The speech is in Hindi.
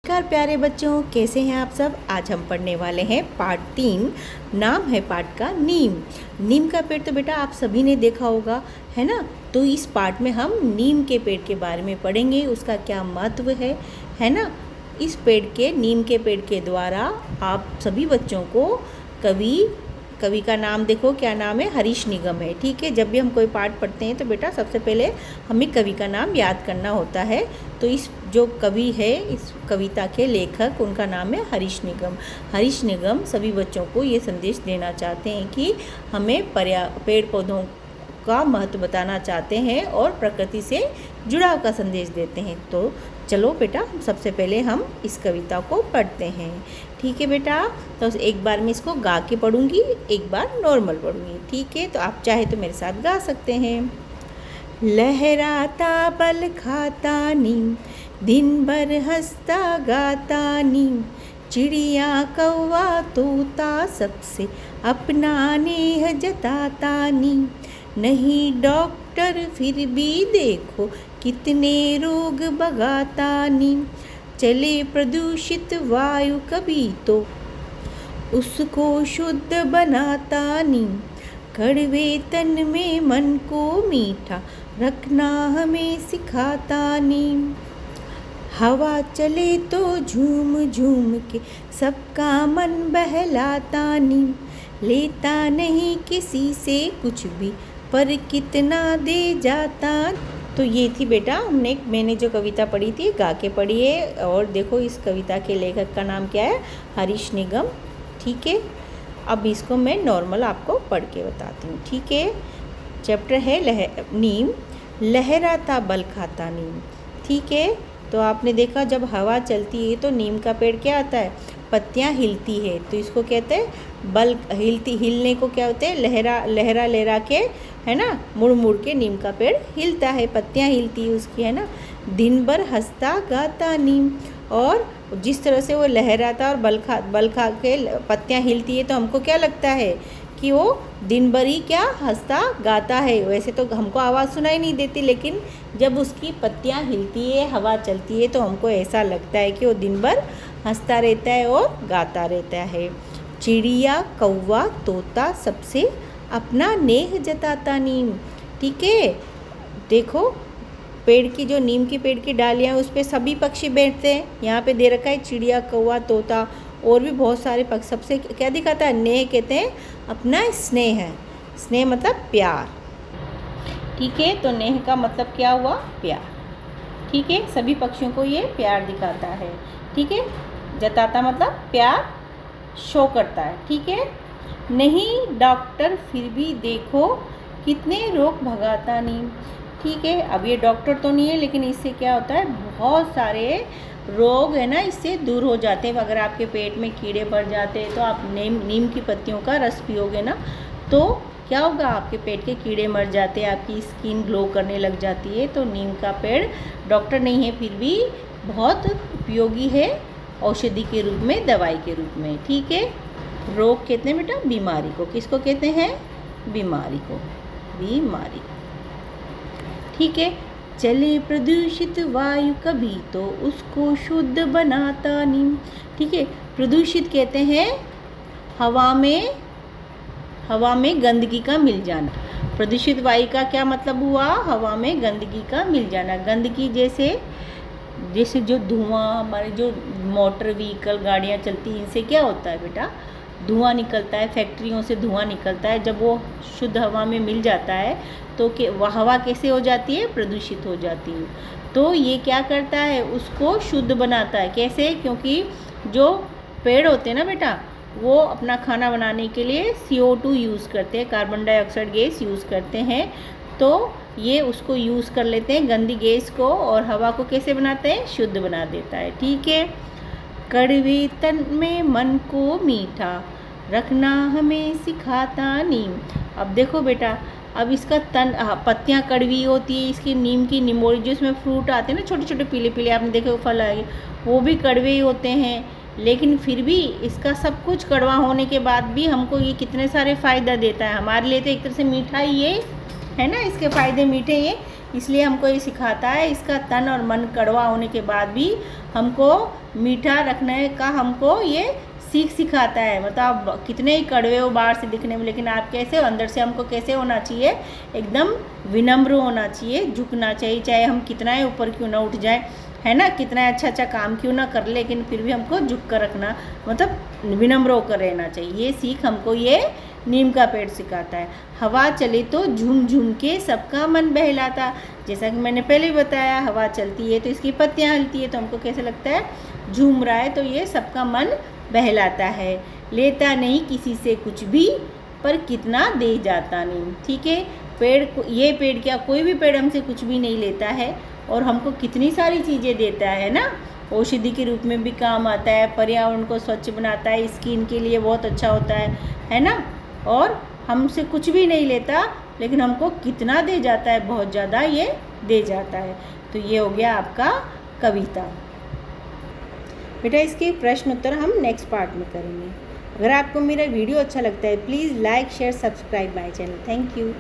नमस्कार प्यारे बच्चों, कैसे हैं आप सब। आज हम पढ़ने वाले हैं पार्ट 3। नाम है पार्ट का नीम। नीम का पेड़ तो बेटा आप सभी ने देखा होगा, है ना। तो इस पार्ट में हम नीम के पेड़ के बारे में पढ़ेंगे, उसका क्या महत्व है ना। इस नीम के पेड़ के द्वारा आप सभी बच्चों को कवि का नाम देखो, क्या नाम है, हरीश निगम है। ठीक है, जब भी हम कोई पाठ पढ़ते हैं तो बेटा सबसे पहले हमें कवि का नाम याद करना होता है। तो इस जो कवि है, इस कविता के लेखक, उनका नाम है हरीश निगम। हरीश निगम सभी बच्चों को ये संदेश देना चाहते हैं कि हमें पेड़ पौधों का महत्व बताना चाहते हैं और प्रकृति से जुड़ाव का संदेश देते हैं। तो चलो बेटा सबसे पहले हम इस कविता को पढ़ते हैं। ठीक है बेटा, तो एक बार मैं इसको गा के पढ़ूंगी, एक बार नॉर्मल पढ़ूंगी। ठीक है, तो आप चाहे तो मेरे साथ गा सकते हैं। लहराता बल खाता नीम, दिन भर हंसता गाता नीम, चिड़िया कौवा तोता सबसे अपना नेह जताता नीम। नहीं डॉक्टर फिर भी देखो कितने रोग भगाता नीम। चले प्रदूषित वायु कभी तो उसको शुद्ध बनाता नीम। कड़वे तन में मन को मीठा रखना हमें सिखाता नीम। हवा चले तो झूम झूम के सबका मन बहलाता नीम। लेता नहीं किसी से कुछ भी पर कितना दे जाता। तो ये थी बेटा मैंने जो कविता पढ़ी थी, गा के पढ़ी है। और देखो इस कविता के लेखक का नाम क्या है, हरीश निगम। ठीक है, अब इसको मैं नॉर्मल आपको पढ़ के बताती हूँ। ठीक है, चैप्टर है नीम। लहराता बल खाता नीम। ठीक है, तो आपने देखा जब हवा चलती है तो नीम का पेड़ क्या आता है, पत्तियाँ हिलती है, तो इसको कहते हैं बल। हिलने को क्या होते हैं, लहरा के, है ना, मुड़ मुड़ के नीम का पेड़ हिलता है, पत्तियाँ हिलती है उसकी, है ना। दिन भर हंसता गाता नीम। और जिस तरह से वो लहराता और बल खा के पत्तियाँ हिलती है तो हमको क्या लगता है कि वो दिन भर ही क्या हंसता गाता है। वैसे तो हमको आवाज़ सुनाई नहीं देती, लेकिन जब उसकी पत्तियाँ हिलती है, हवा चलती है, तो हमको ऐसा लगता है कि वो दिन भर हंसता रहता है और गाता रहता है। चिड़िया कौवा तोता सबसे अपना नेह जताता नीम। ठीक है, देखो पेड़ की जो नीम के पेड़ की डालियाँ उस पर सभी पक्षी बैठते हैं। यहाँ पे दे रखा है चिड़िया कौवा तोता और भी बहुत सारे पक्षी। सबसे क्या दिखाता है, नेह कहते हैं अपना स्नेह है। स्नेह मतलब प्यार। ठीक है, तो नेह का मतलब क्या हुआ, प्यार। ठीक है, सभी पक्षियों को ये प्यार दिखाता है। ठीक है, जताता मतलब प्यार शो करता है। ठीक है, नहीं डॉक्टर फिर भी देखो कितने रोग भगाता नीम। ठीक है, अब ये डॉक्टर तो नहीं है, लेकिन इससे क्या होता है, बहुत सारे रोग है ना इससे दूर हो जाते हैं। अगर आपके पेट में कीड़े भर जाते हैं तो आप नीम की पत्तियों का रस पियोगे ना, तो क्या होगा, आपके पेट के कीड़े मर जाते हैं, आपकी स्किन ग्लो करने लग जाती है। तो नीम का पेड़ डॉक्टर नहीं है, फिर भी बहुत उपयोगी है, औषधि के रूप में, दवाई के रूप में। ठीक है, रोग कहते हैं बेटा बीमारी को। किसको कहते हैं, बीमारी को, बीमारी। ठीक है, चले प्रदूषित वायु कभी तो उसको शुद्ध बनाता नीम। ठीक है, प्रदूषित कहते हैं हवा में गंदगी का मिल जाना। प्रदूषित वायु का क्या मतलब हुआ, हवा में गंदगी का मिल जाना। गंदगी जैसे जो धुआं, हमारे जो मोटर व्हीकल गाड़ियाँ चलती हैं, इनसे क्या होता है बेटा, धुआं निकलता है, फैक्ट्रियों से धुआं निकलता है। जब वो शुद्ध हवा में मिल जाता है तो वह हवा कैसे हो जाती है, प्रदूषित हो जाती है। तो ये क्या करता है, उसको शुद्ध बनाता है। कैसे, क्योंकि जो पेड़ होते हैं ना बेटा, वो अपना खाना बनाने के लिए CO2 यूज़ करते हैं, कार्बन डाइऑक्साइड गैस यूज़ करते हैं। तो ये उसको यूज़ कर लेते हैं गंदी गैस को, और हवा को कैसे बनाते हैं, शुद्ध बना देता है। ठीक है, कड़वे तन में मन को मीठा रखना हमें सिखाता नीम। अब देखो बेटा, अब इसका पत्तियाँ कड़वी होती है, इसकी नीम की निमोड़ी, जो इसमें फ्रूट आते हैं ना छोटे छोटे पीले पीले, आपने देखे फल आए, वो भी कड़वे ही होते हैं। लेकिन फिर भी इसका सब कुछ कड़वा होने के बाद भी हमको ये कितने सारे फ़ायदा देता है। हमारे लिए तो एक तरह से मीठा ही ये है ना, इसके फ़ायदे मीठे ये, इसलिए हमको ये सिखाता है। इसका तन और मन कड़वा होने के बाद भी हमको मीठा रखने का हमको ये सीख सिखाता है। मतलब आप कितने ही कड़वे हो बाहर से दिखने में, लेकिन आप कैसे हो अंदर से, हमको कैसे होना चाहिए, एकदम विनम्र होना चाहिए, झुकना चाहिए, चाहे हम कितना ही ऊपर क्यों ना उठ जाए, है ना, कितना अच्छा काम क्यों ना कर, लेकिन फिर भी हमको झुक कर रखना, मतलब विनम्र होकर रहना चाहिए। ये सीख हमको ये नीम का पेड़ सिखाता है। हवा चले तो झूम झूम के सबका मन बहलाता। जैसा कि मैंने पहले ही बताया, हवा चलती है तो इसकी पत्तियाँ हिलती है, तो हमको कैसे लगता है झूम रहा है, तो ये सबका मन बहलाता है। लेता नहीं किसी से कुछ भी, पर कितना दे जाता नहीं। ठीक है, ये पेड़ क्या, कोई भी पेड़ हमसे कुछ भी नहीं लेता है, और हमको कितनी सारी चीज़ें देता है ना। औषधि के रूप में भी काम आता है, पर्यावरण को स्वच्छ बनाता है, स्किन के लिए बहुत अच्छा होता है ना। और हमसे कुछ भी नहीं लेता, लेकिन हमको कितना दे जाता है, बहुत ज़्यादा ये दे जाता है। तो ये हो गया आपका कविता। बेटा इसके प्रश्न उत्तर हम नेक्स्ट पार्ट में करेंगे। अगर आपको मेरा वीडियो अच्छा लगता है, please like share subscribe my channel. Thank you.